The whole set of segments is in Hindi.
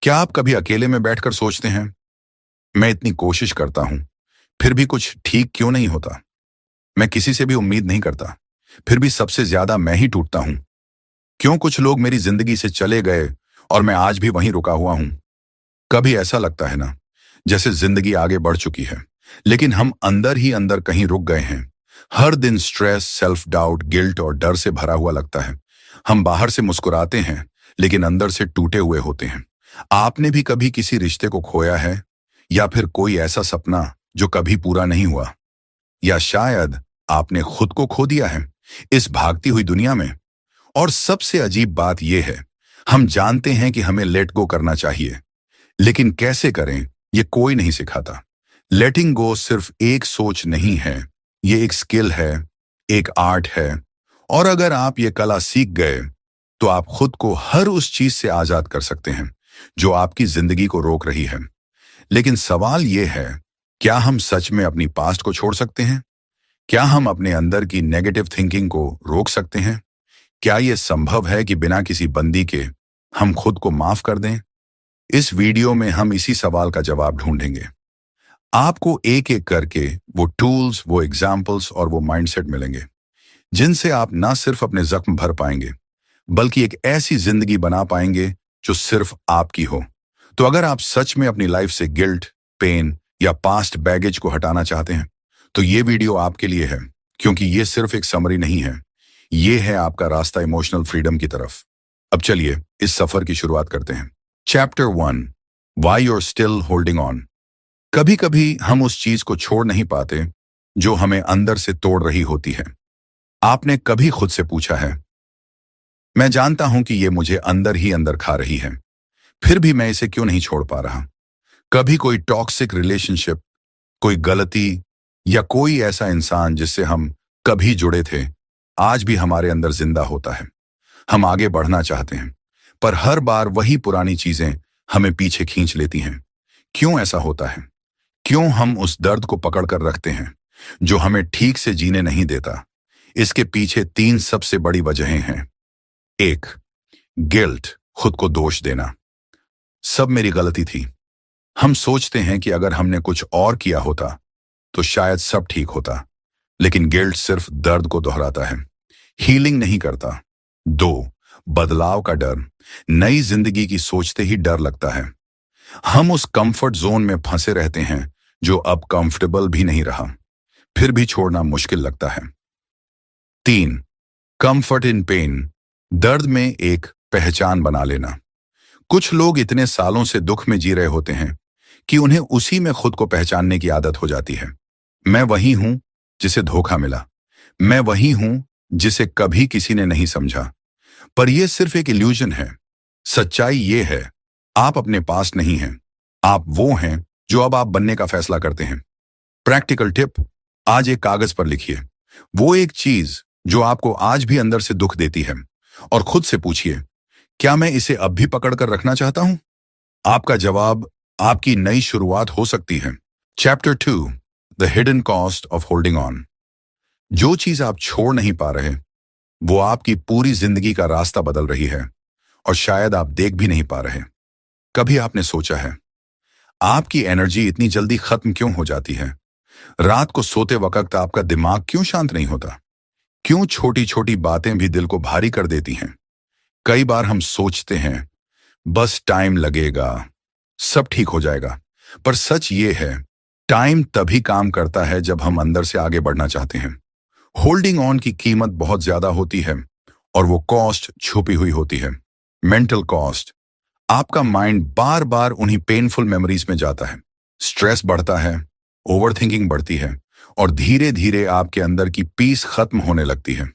क्या आप कभी अकेले में बैठकर सोचते हैं, मैं इतनी कोशिश करता हूं, फिर भी कुछ ठीक क्यों नहीं होता? मैं किसी से भी उम्मीद नहीं करता, फिर भी सबसे ज्यादा मैं ही टूटता हूं। क्यों कुछ लोग मेरी जिंदगी से चले गए और मैं आज भी वहीं रुका हुआ हूं? कभी ऐसा लगता है ना, जैसे जिंदगी आगे बढ़ चुकी है, लेकिन हम अंदर ही अंदर कहीं रुक गए हैं। हर दिन स्ट्रेस, सेल्फ डाउट, गिल्ट और डर से भरा हुआ लगता है। हम बाहर से मुस्कुराते हैं, लेकिन अंदर से टूटे हुए होते हैं। आपने भी कभी किसी रिश्ते को खोया है, या फिर कोई ऐसा सपना जो कभी पूरा नहीं हुआ, या शायद आपने खुद को खो दिया है इस भागती हुई दुनिया में। और सबसे अजीब बात यह है, हम जानते हैं कि हमें लेट गो करना चाहिए, लेकिन कैसे करें ये कोई नहीं सिखाता। लेटिंग गो सिर्फ एक सोच नहीं है, ये एक स्किल है, एक आर्ट है। और अगर आप ये कला सीख गए, तो आप खुद को हर उस चीज से आजाद कर सकते हैं जो आपकी जिंदगी को रोक रही है। लेकिन सवाल यह है, क्या हम सच में अपनी पास्ट को छोड़ सकते हैं? क्या हम अपने अंदर की नेगेटिव थिंकिंग को रोक सकते हैं? क्या यह संभव है कि बिना किसी बंदी के हम खुद को माफ कर दें? इस वीडियो में हम इसी सवाल का जवाब ढूंढेंगे। आपको एक एक करके वो टूल्स, वो एग्जाम्पल्स और वो माइंडसेट मिलेंगे, जिनसे आप ना सिर्फ अपने जख्म भर पाएंगे, बल्कि एक ऐसी जिंदगी बना पाएंगे जो सिर्फ आपकी हो। तो अगर आप सच में अपनी लाइफ से गिल्ट, पेन या पास्ट बैगेज को हटाना चाहते हैं, तो ये वीडियो आपके लिए है, क्योंकि ये सिर्फ एक समरी नहीं है, ये है आपका रास्ता इमोशनल फ्रीडम की तरफ। अब चलिए इस सफर की शुरुआत करते हैं। Chapter 1, why you're still holding on. कभी कभी हम उस चीज को छोड़ नहीं पाते जो हमें अंदर से तोड़ रही होती है। आपने कभी खुद से पूछा है, मैं जानता हूं कि ये मुझे अंदर ही अंदर खा रही है, फिर भी मैं इसे क्यों नहीं छोड़ पा रहा? कभी कोई टॉक्सिक रिलेशनशिप, कोई गलती, या कोई ऐसा इंसान जिससे हम कभी जुड़े थे, आज भी हमारे अंदर जिंदा होता है। हम आगे बढ़ना चाहते हैं, पर हर बार वही पुरानी चीजें हमें पीछे खींच लेती हैं। क्यों ऐसा होता है? क्यों हम उस दर्द को पकड़ कर रखते हैं जो हमें ठीक से जीने नहीं देता? इसके पीछे 3 सबसे बड़ी वजहें हैं। 1, गिल्ट, खुद को दोष देना। सब मेरी गलती थी। हम सोचते हैं कि अगर हमने कुछ और किया होता तो शायद सब ठीक होता, लेकिन गिल्ट सिर्फ दर्द को दोहराता है, हीलिंग नहीं करता। 2, बदलाव का डर। नई जिंदगी की सोचते ही डर लगता है। हम उस कंफर्ट जोन में फंसे रहते हैं जो अब कंफर्टेबल भी नहीं रहा, फिर भी छोड़ना मुश्किल लगता है। 3, कंफर्ट इन पेन। दर्द में एक पहचान बना लेना। कुछ लोग इतने सालों से दुख में जी रहे होते हैं कि उन्हें उसी में खुद को पहचानने की आदत हो जाती है। मैं वही हूं जिसे धोखा मिला, मैं वही हूं जिसे कभी किसी ने नहीं समझा। पर यह सिर्फ एक इल्यूजन है। सच्चाई यह है, आप अपने पास नहीं हैं, आप वो हैं जो अब आप बनने का फैसला करते हैं। प्रैक्टिकल टिप, आज एक कागज पर लिखिए वो एक चीज जो आपको आज भी अंदर से दुख देती है, और खुद से पूछिए, क्या मैं इसे अब भी पकड़ कर रखना चाहता हूं? आपका जवाब आपकी नई शुरुआत हो सकती है। Chapter 2, the hidden cost of holding on. जो चीज आप छोड़ नहीं पा रहे, वो आपकी पूरी जिंदगी का रास्ता बदल रही है, और शायद आप देख भी नहीं पा रहे। कभी आपने सोचा है, आपकी एनर्जी इतनी जल्दी खत्म क्यों हो जाती है? रात को सोते वक्त आपका दिमाग क्यों शांत नहीं होता? क्यों छोटी छोटी बातें भी दिल को भारी कर देती हैं? कई बार हम सोचते हैं, बस टाइम लगेगा, सब ठीक हो जाएगा। पर सच ये है, टाइम तभी काम करता है जब हम अंदर से आगे बढ़ना चाहते हैं। होल्डिंग ऑन की कीमत बहुत ज्यादा होती है, और वो कॉस्ट छुपी हुई होती है। Mental cost. आपका माइंड बार बार उन्हीं पेनफुल मेमोरीज में जाता है, स्ट्रेस बढ़ता है, ओवरथिंकिंग बढ़ती है, और धीरे धीरे आपके अंदर की पीस खत्म होने लगती है।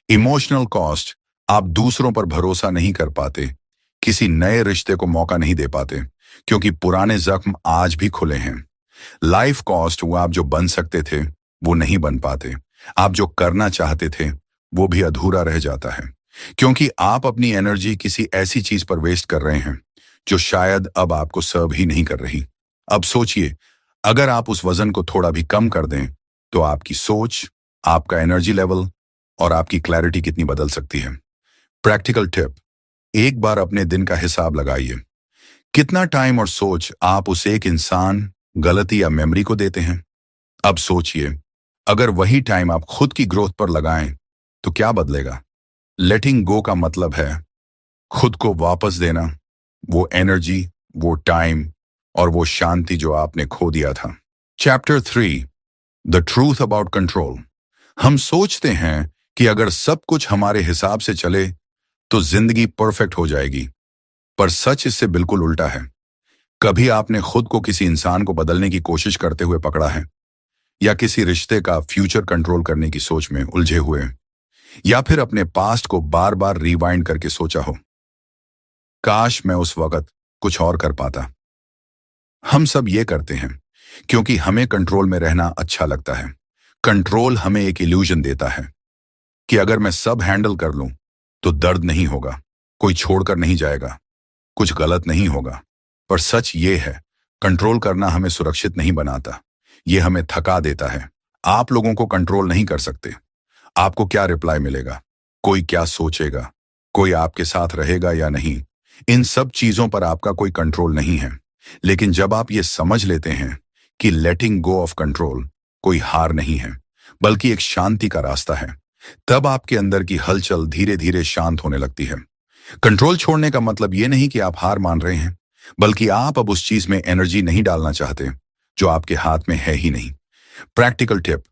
Emotional cost. आप दूसरों पर भरोसा नहीं कर पाते, किसी नए रिश्ते को मौका नहीं दे पाते, क्योंकि पुराने जख्म आज भी खुले हैं। Life cost. वो आप जो बन सकते थे वो नहीं बन पाते, आप जो करना चाहते थे वो भी अधूरा रह जाता है, क्योंकि आप अपनी एनर्जी किसी ऐसी चीज पर वेस्ट कर रहे हैं जो शायद अब आपको सर्व ही नहीं कर रही। अब सोचिए, अगर आप उस वजन को थोड़ा भी कम कर दें, तो आपकी सोच, आपका एनर्जी लेवल और आपकी क्लैरिटी कितनी बदल सकती है। प्रैक्टिकल टिप, एक बार अपने दिन का हिसाब लगाइए। कितना टाइम और सोच आप उस एक इंसान, गलती या मेमोरी को देते हैं? अब सोचिए, अगर वही टाइम आप खुद की ग्रोथ पर लगाएं, तो क्या बदलेगा? लेटिंग गो का मतलब है खुद को वापस देना, वो एनर्जी, वो टाइम और वो शांति जो आपने खो दिया था। Chapter 3, the truth about control. हम सोचते हैं कि अगर सब कुछ हमारे हिसाब से चले तो जिंदगी परफेक्ट हो जाएगी, पर सच इससे बिल्कुल उल्टा है। कभी आपने खुद को किसी इंसान को बदलने की कोशिश करते हुए पकड़ा है, या किसी रिश्ते का फ्यूचर कंट्रोल करने की सोच में उलझे हुए, या फिर अपने पास्ट को बार बार रिवाइंड करके सोचा हो, काश मैं उस वक्त कुछ और कर पाता। हम सब ये करते हैं क्योंकि हमें कंट्रोल में रहना अच्छा लगता है। कंट्रोल हमें एक इल्यूजन देता है कि अगर मैं सब हैंडल कर लूं तो दर्द नहीं होगा, कोई छोड़कर नहीं जाएगा, कुछ गलत नहीं होगा। पर सच ये है, कंट्रोल करना हमें सुरक्षित नहीं बनाता, ये हमें थका देता है। आप लोगों को कंट्रोल नहीं कर सकते। आपको क्या रिप्लाई मिलेगा, कोई क्या सोचेगा, कोई आपके साथ रहेगा या नहीं, इन सब चीजों पर आपका कोई कंट्रोल नहीं है। लेकिन जब आप ये समझ लेते हैं कि लेटिंग गो ऑफ कंट्रोल कोई हार नहीं है, बल्कि एक शांति का रास्ता है, तब आपके अंदर की हलचल धीरे धीरे शांत होने लगती है। कंट्रोल छोड़ने का मतलब ये नहीं कि आप हार मान रहे हैं, बल्कि आप अब उस चीज में एनर्जी नहीं डालना चाहते जो आपके हाथ में है ही नहीं। प्रैक्टिकल टिप,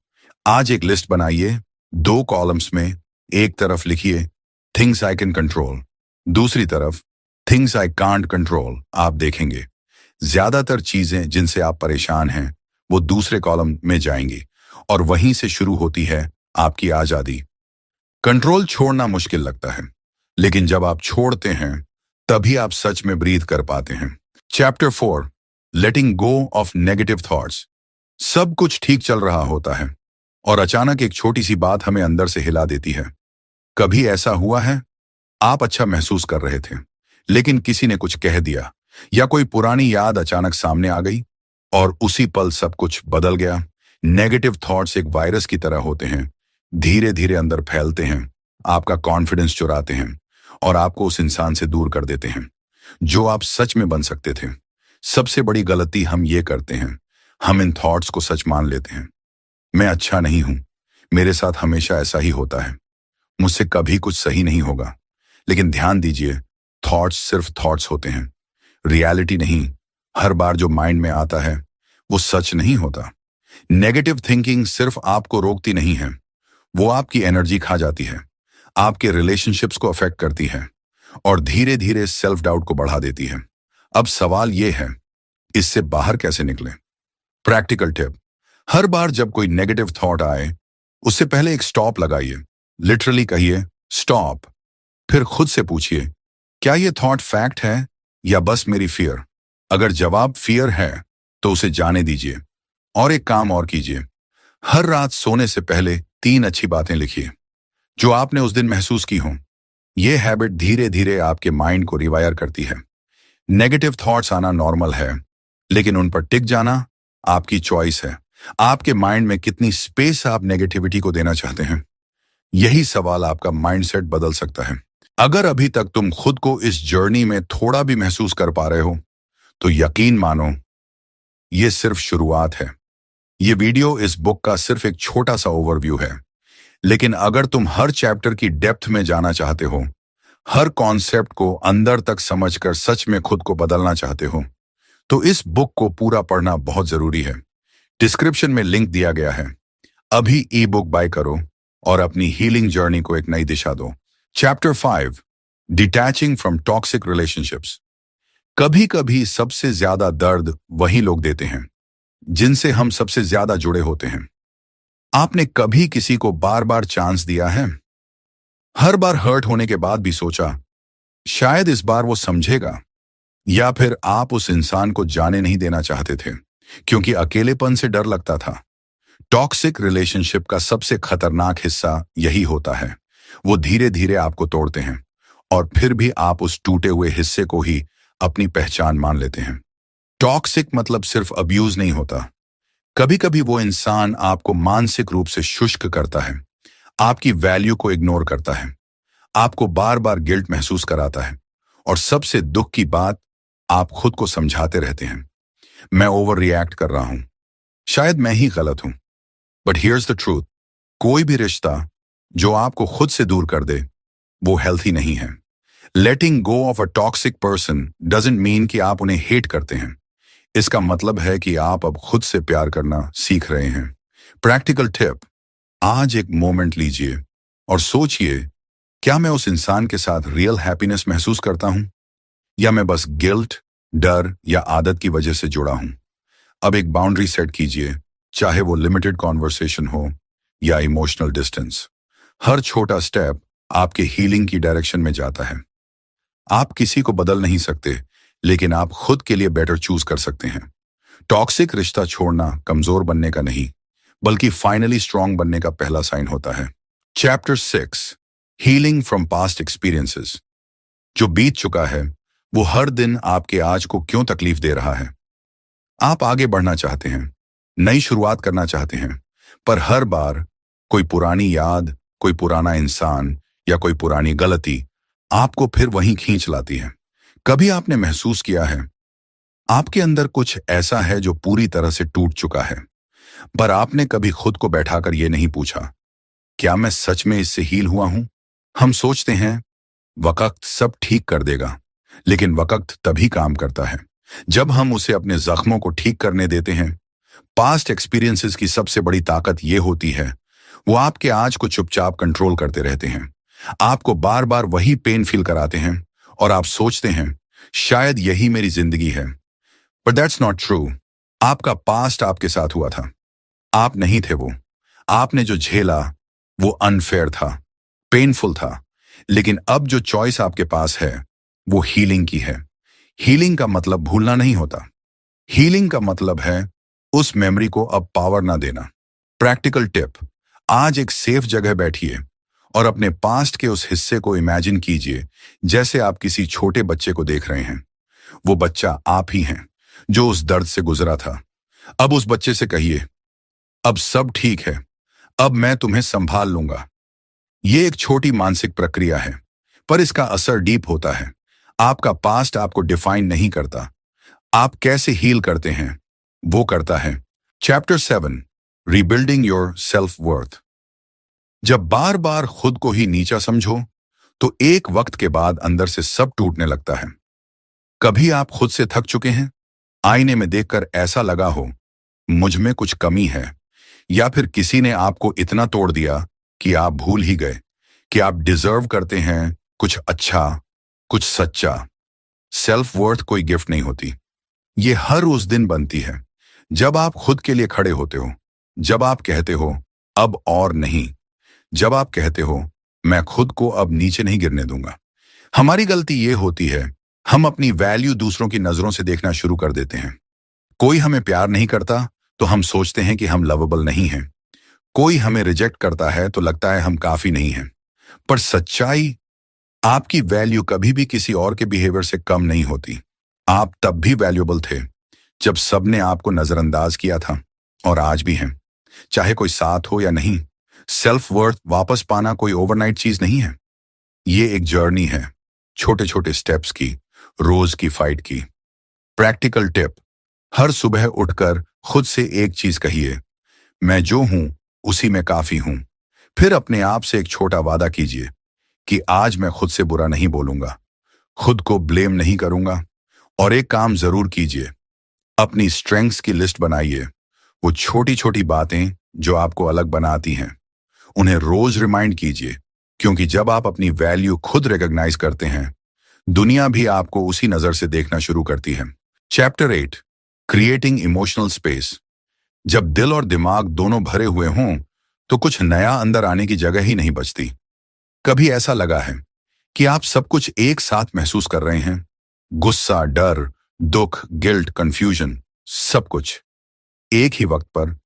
आज एक लिस्ट बनाइए, 2 कॉलम्स में। एक तरफ लिखिए थिंग्स आई कैन कंट्रोल, दूसरी तरफ थिंग्स आई कांट कंट्रोल। आप देखेंगे ज्यादातर चीजें जिनसे आप परेशान हैं वो दूसरे कॉलम में जाएंगी, और वहीं से शुरू होती है आपकी आजादी। कंट्रोल छोड़ना मुश्किल लगता है, लेकिन जब आप छोड़ते हैं तभी आप सच में ब्रीथ कर पाते हैं। Chapter 4, letting go of negative thoughts. सब कुछ ठीक चल रहा होता है और अचानक एक छोटी सी बात हमें अंदर से हिला देती है। कभी ऐसा हुआ है, आप अच्छा महसूस कर रहे थे, लेकिन किसी ने कुछ कह दिया, या कोई पुरानी याद अचानक सामने आ गई और उसी पल सब कुछ बदल गया। नेगेटिव थॉट्स एक वायरस की तरह होते हैं, धीरे धीरे अंदर फैलते हैं, आपका कॉन्फिडेंस चुराते हैं और आपको उस इंसान से दूर कर देते हैं जो आप सच में बन सकते थे। सबसे बड़ी गलती हम ये करते हैं, हम इन थॉट्स को सच मान लेते हैं। मैं अच्छा नहीं हूं, मेरे साथ हमेशा ऐसा ही होता है, मुझसे कभी कुछ सही नहीं होगा। लेकिन ध्यान दीजिए, थॉट्स सिर्फ थॉट्स होते हैं, रियलिटी नहीं। हर बार जो माइंड में आता है वो सच नहीं होता। नेगेटिव थिंकिंग सिर्फ आपको रोकती नहीं है, वो आपकी एनर्जी खा जाती है, आपके रिलेशनशिप्स को अफेक्ट करती है और धीरे धीरे सेल्फ डाउट को बढ़ा देती है। अब सवाल यह है, इससे बाहर कैसे निकलें? प्रैक्टिकल टिप, हर बार जब कोई नेगेटिव थॉट आए, उससे पहले एक स्टॉप लगाइए। लिटरली कहिए स्टॉप, फिर खुद से पूछिए, क्या यह थॉट फैक्ट है या बस मेरी फियर? अगर जवाब फियर है तो उसे जाने दीजिए। और एक काम और कीजिए, हर रात सोने से पहले 3 अच्छी बातें लिखिए जो आपने उस दिन महसूस की हों। यह हैबिट धीरे धीरे आपके माइंड को रिवायर करती है। नेगेटिव थॉट्स आना नॉर्मल है, लेकिन उन पर टिक जाना आपकी चॉइस है। आपके माइंड में कितनी स्पेस आप नेगेटिविटी को देना चाहते हैं, यही सवाल आपका माइंडसेट बदल सकता है। अगर अभी तक तुम खुद को इस जर्नी में थोड़ा भी महसूस कर पा रहे हो, तो यकीन मानो ये सिर्फ शुरुआत है। ये वीडियो इस बुक का सिर्फ एक छोटा सा ओवरव्यू है, लेकिन अगर तुम हर चैप्टर की डेप्थ में जाना चाहते हो, हर कॉन्सेप्ट को अंदर तक समझकर सच में खुद को बदलना चाहते हो, तो इस बुक को पूरा पढ़ना बहुत जरूरी है। डिस्क्रिप्शन में लिंक दिया गया है, अभी ई बुक बाय करो और अपनी हीलिंग जर्नी को एक नई दिशा दो। Chapter 5, detaching from toxic relationships. कभी कभी सबसे ज्यादा दर्द वही लोग देते हैं जिनसे हम सबसे ज्यादा जुड़े होते हैं। आपने कभी किसी को बार बार चांस दिया है? हर बार हर्ट होने के बाद भी सोचा शायद इस बार वो समझेगा, या फिर आप उस इंसान को जाने नहीं देना चाहते थे क्योंकि अकेलेपन से डर लगता था। टॉक्सिक रिलेशनशिप का सबसे खतरनाक हिस्सा यही होता है, वो धीरे धीरे आपको तोड़ते हैं और फिर भी आप उस टूटे हुए हिस्से को ही अपनी पहचान मान लेते हैं। टॉक्सिक मतलब सिर्फ अब्यूज नहीं होता, कभी कभी वो इंसान आपको मानसिक रूप से शुष्क करता है, आपकी वैल्यू को इग्नोर करता है, आपको बार बार गिल्ट महसूस कराता है, और सबसे दुख की बात, आप खुद को समझाते रहते हैं, मैं ओवर रिएक्ट कर रहा हूं, शायद मैं ही गलत हूं। बट हियर्स द ट्रूथ, कोई भी रिश्ता जो आपको खुद से दूर कर दे वो हेल्थी नहीं है। Letting go of a toxic person doesn't mean कि आप उन्हें हेट करते हैं। इसका मतलब है कि आप अब खुद से प्यार करना सीख रहे हैं। प्रैक्टिकल टिप, आज एक मोमेंट लीजिए और सोचिए, क्या मैं उस इंसान के साथ रियल हैप्पीनेस महसूस करता हूं या मैं बस गिल्ट, डर या आदत की वजह से जुड़ा हूं। अब एक बाउंड्री सेट कीजिए, चाहे वो लिमिटेड कॉन्वर्सेशन हो या इमोशनल डिस्टेंस। हर छोटा स्टेप आपके हीलिंग की डायरेक्शन में जाता है। आप किसी को बदल नहीं सकते, लेकिन आप खुद के लिए बेटर चूज कर सकते हैं। टॉक्सिक रिश्ता छोड़ना कमजोर बनने का नहीं, बल्कि फाइनली स्ट्रांग बनने का पहला साइन होता है। Chapter 6, healing from past experiences. जो बीत चुका है वो हर दिन आपके आज को क्यों तकलीफ दे रहा है। आप आगे बढ़ना चाहते हैं, नई शुरुआत करना चाहते हैं, पर हर बार कोई पुरानी याद, कोई पुराना इंसान या कोई पुरानी गलती आपको फिर वहीं खींच लाती है। कभी आपने महसूस किया है आपके अंदर कुछ ऐसा है जो पूरी तरह से टूट चुका है, पर आपने कभी खुद को बैठाकर यह नहीं पूछा, क्या मैं सच में इससे हील हुआ हूं। हम सोचते हैं वक्त सब ठीक कर देगा, लेकिन वक्त तभी काम करता है जब हम उसे अपने जख्मों को ठीक करने देते हैं। पास्ट एक्सपीरियंसेस की सबसे बड़ी ताकत यह होती है, वो आपके आज को चुपचाप कंट्रोल करते रहते हैं। आपको बार बार वही पेन फील कराते हैं और आप सोचते हैं शायद यही मेरी जिंदगी है। But that's not true. आपका पास्ट आपके साथ हुआ था, आप नहीं थे वो। आपने जो झेला वो अनफेयर था, पेनफुल था, लेकिन अब जो चॉइस आपके पास है वो हीलिंग की है। हीलिंग का मतलब भूलना नहीं होता। हीलिंग का मतलब है उस मेमोरी को अब पावर ना देना। प्रैक्टिकल टिप, आज एक सेफ जगह बैठिए और अपने पास्ट के उस हिस्से को इमेजिन कीजिए जैसे आप किसी छोटे बच्चे को देख रहे हैं। वो बच्चा आप ही हैं जो उस दर्द से गुजरा था। अब उस बच्चे से कहिए, अब सब ठीक है, अब मैं तुम्हें संभाल लूंगा। ये एक छोटी मानसिक प्रक्रिया है, पर इसका असर डीप होता है। आपका पास्ट आपको डिफाइन नहीं करता, आप कैसे हील करते हैं वो करता है। Chapter 7, rebuilding your self worth. जब बार बार खुद को ही नीचा समझो तो एक वक्त के बाद अंदर से सब टूटने लगता है। कभी आप खुद से थक चुके हैं, आईने में देखकर ऐसा लगा हो मुझ में कुछ कमी है, या फिर किसी ने आपको इतना तोड़ दिया कि आप भूल ही गए कि आप डिजर्व करते हैं कुछ अच्छा, कुछ सच्चा। सेल्फ वर्थ कोई गिफ्ट नहीं होती, ये हर उस दिन बनती है जब आप खुद के लिए खड़े होते हो, जब आप कहते हो अब और नहीं, जब आप कहते हो मैं खुद को अब नीचे नहीं गिरने दूंगा। हमारी गलती ये होती है, हम अपनी वैल्यू दूसरों की नजरों से देखना शुरू कर देते हैं। कोई हमें प्यार नहीं करता तो हम सोचते हैं कि हम लवेबल नहीं हैं। कोई हमें रिजेक्ट करता है तो लगता है हम काफी नहीं हैं। पर सच्चाई, आपकी वैल्यू कभी भी किसी और के बिहेवियर से कम नहीं होती। आप तब भी वैल्यूएबल थे जब सबने आपको नजरअंदाज किया था, और आज भी हैं, चाहे कोई साथ हो या नहीं। सेल्फ वर्थ वापस पाना कोई ओवरनाइट चीज नहीं है, ये एक जर्नी है, छोटे छोटे स्टेप्स की, रोज की फाइट की। प्रैक्टिकल टिप, हर सुबह उठकर खुद से एक चीज कहिए, मैं जो हूं उसी में काफी हूं। फिर अपने आप से एक छोटा वादा कीजिए कि आज मैं खुद से बुरा नहीं बोलूंगा, खुद को ब्लेम नहीं करूंगा। और एक काम जरूर कीजिए, अपनी स्ट्रेंथ्स की लिस्ट बनाइए। वो छोटी छोटी बातें जो आपको अलग बनाती हैं, उन्हें रोज रिमाइंड कीजिए, क्योंकि जब आप अपनी वैल्यू खुद रिकॉग्नाइज करते हैं, दुनिया भी आपको उसी नजर से देखना शुरू करती है। Chapter 8, creating emotional space. जब दिल और दिमाग दोनों भरे हुए हों तो कुछ नया अंदर आने की जगह ही नहीं बचती। कभी ऐसा लगा है कि आप सब कुछ एक साथ महसूस कर रहे हैं, गुस्सा, डर, दुख, गिल्ट, कंफ्यूजन, सब कुछ एक ही वक्त पर,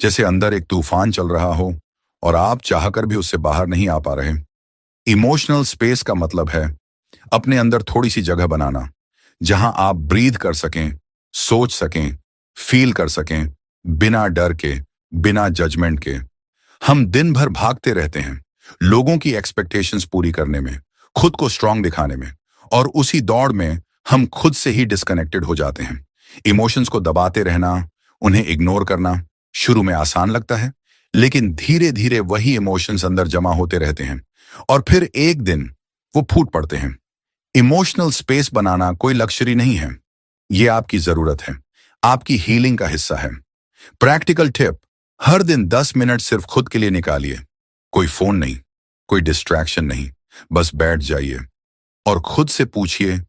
जैसे अंदर एक तूफान चल रहा हो और आप चाहकर भी उससे बाहर नहीं आ पा रहे। इमोशनल स्पेस का मतलब है अपने अंदर थोड़ी सी जगह बनाना जहां आप ब्रीथ कर सकें, सोच सकें, फील कर सकें, बिना डर के, बिना जजमेंट के। हम दिन भर भागते रहते हैं, लोगों की एक्सपेक्टेशंस पूरी करने में, खुद को स्ट्रांग दिखाने में, और उसी दौड़ में हम खुद से ही डिस्कनेक्टेड हो जाते हैं। इमोशंस को दबाते रहना, उन्हें इग्नोर करना शुरू में आसान लगता है, लेकिन धीरे धीरे वही इमोशंस अंदर जमा होते रहते हैं और फिर एक दिन वो फूट पड़ते हैं। इमोशनल स्पेस बनाना कोई लक्जरी नहीं है, ये आपकी जरूरत है, आपकी हीलिंग का हिस्सा है। प्रैक्टिकल टिप, हर दिन 10 मिनट सिर्फ खुद के लिए निकालिए। कोई फोन नहीं, कोई डिस्ट्रैक्शन नहीं, बस बैठ जाइए और खुद से पूछिए,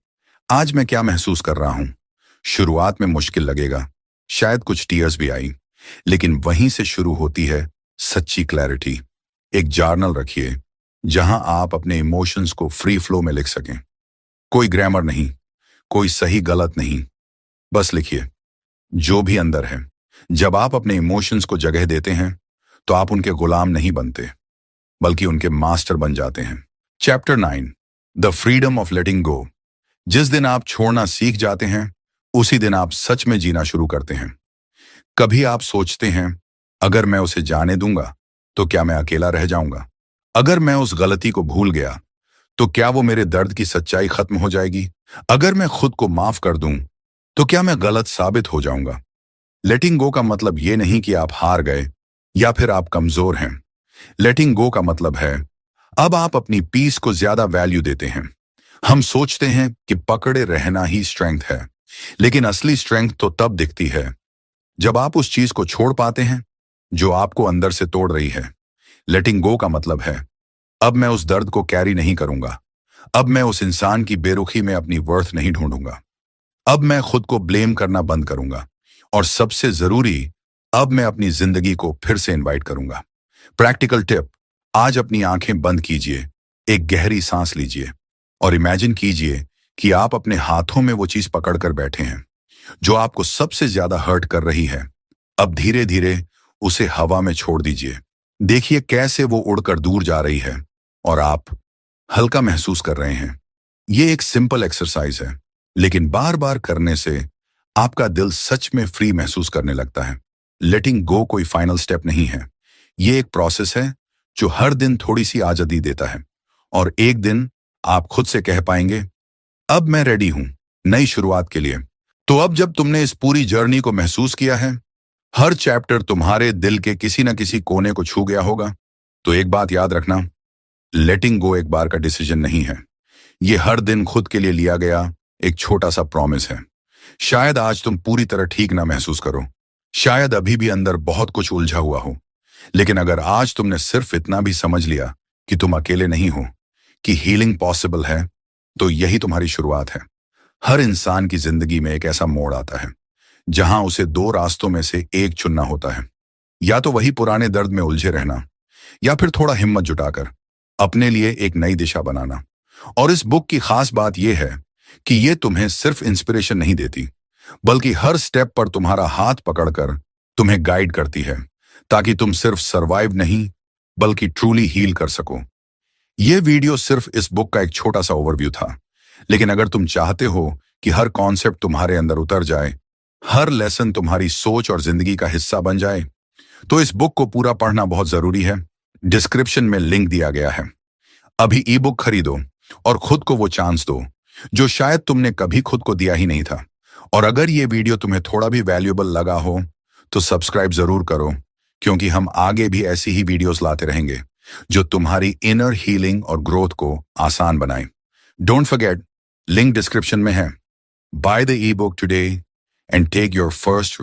आज मैं क्या महसूस कर रहा हूं। शुरुआत में मुश्किल लगेगा, शायद कुछ टीयर्स भी आई, लेकिन वहीं से शुरू होती है सच्ची क्लैरिटी। एक जर्नल रखिए जहां आप अपने इमोशंस को फ्री फ्लो में लिख सकें। कोई ग्रामर नहीं, कोई सही गलत नहीं, बस लिखिए जो भी अंदर है। जब आप अपने इमोशंस को जगह देते हैं तो आप उनके गुलाम नहीं बनते, बल्कि उनके मास्टर बन जाते हैं। Chapter 9, the freedom of letting go. जिस दिन आप छोड़ना सीख जाते हैं, उसी दिन आप सच में जीना शुरू करते हैं। कभी आप सोचते हैं, अगर मैं उसे जाने दूंगा तो क्या मैं अकेला रह जाऊंगा? अगर मैं उस गलती को भूल गया तो क्या वो मेरे दर्द की सच्चाई खत्म हो जाएगी? अगर मैं खुद को माफ कर दूं तो क्या मैं गलत साबित हो जाऊंगा? लेटिंग गो का मतलब ये नहीं कि आप हार गए या फिर आप कमजोर हैं। लेटिंग गो का मतलब है अब आप अपनी पीस को ज्यादा वैल्यू देते हैं। हम सोचते हैं कि पकड़े रहना ही स्ट्रेंथ है, लेकिन असली स्ट्रेंथ तो तब दिखती है जब आप उस चीज को छोड़ पाते हैं जो आपको अंदर से तोड़ रही है। लेटिंग गो का मतलब है अब मैं उस दर्द को कैरी नहीं करूंगा। अब मैं उस इंसान की बेरुखी में अपनी वर्थ नहीं ढूंढूंगा। अब मैं खुद को ब्लेम करना बंद करूंगा। और सबसे जरूरी, अब मैं अपनी जिंदगी को फिर से इनवाइट करूंगा। प्रैक्टिकल टिप, आज अपनी आंखें बंद कीजिए, एक गहरी सांस लीजिए और इमेजिन कीजिए कि आप अपने हाथों में वो चीज पकड़कर बैठे हैं जो आपको सबसे ज्यादा हर्ट कर रही है। अब धीरे धीरे उसे हवा में छोड़ दीजिए। देखिए कैसे वो उड़कर दूर जा रही है और आप हल्का महसूस कर रहे हैं। ये एक सिंपल एक्सरसाइज है, लेकिन बार बार करने से आपका दिल सच में फ्री महसूस करने लगता है। लेटिंग गो कोई फाइनल स्टेप नहीं है, ये एक प्रोसेस है जो हर दिन थोड़ी सी आजादी देता है और एक दिन आप खुद से कह पाएंगे, अब मैं रेडी हूं नई शुरुआत के लिए। तो अब जब तुमने इस पूरी जर्नी को महसूस किया है, हर चैप्टर तुम्हारे दिल के किसी न किसी कोने को छू गया होगा, तो एक बात याद रखना, लेटिंग गो एक बार का डिसीजन नहीं है, ये हर दिन खुद के लिए लिया गया एक छोटा सा प्रॉमिस है। शायद आज तुम पूरी तरह ठीक ना महसूस करो, शायद अभी भी अंदर बहुत कुछ उलझा हुआ हो, लेकिन अगर आज तुमने सिर्फ इतना भी समझ लिया कि तुम अकेले नहीं हो, कि हीलिंग पॉसिबल है, तो यही तुम्हारी शुरुआत है। हर इंसान की जिंदगी में एक ऐसा मोड़ आता है जहां उसे दो रास्तों में से एक चुनना होता है, या तो वही पुराने दर्द में उलझे रहना, या फिर थोड़ा हिम्मत जुटाकर अपने लिए एक नई दिशा बनाना। और इस बुक की खास बात यह है कि ये तुम्हें सिर्फ इंस्पिरेशन नहीं देती, बल्कि हर स्टेप पर तुम्हारा हाथ पकड़कर तुम्हें गाइड करती है, ताकि तुम सिर्फ सरवाइव नहीं बल्कि ट्रूली हील कर सको। यह वीडियो सिर्फ इस बुक का एक छोटा सा ओवरव्यू था, लेकिन अगर तुम चाहते हो कि हर कॉन्सेप्ट तुम्हारे अंदर उतर जाए, हर लेसन तुम्हारी सोच और जिंदगी का हिस्सा बन जाए, तो इस बुक को पूरा पढ़ना बहुत जरूरी है। डिस्क्रिप्शन में लिंक दिया गया है। अभी ई बुक खरीदो और खुद को वो चांस दो जो शायद तुमने कभी खुद को दिया ही नहीं था। और अगर ये वीडियो तुम्हें थोड़ा भी वैल्यूएबल लगा हो तो सब्सक्राइब जरूर करो, क्योंकि हम आगे भी ऐसी ही वीडियोस लाते रहेंगे जो तुम्हारी इनर हीलिंग और ग्रोथ को आसान बनाए। डोंट फॉरगेट, लिंक डिस्क्रिप्शन में है। Buy the e book today and take your first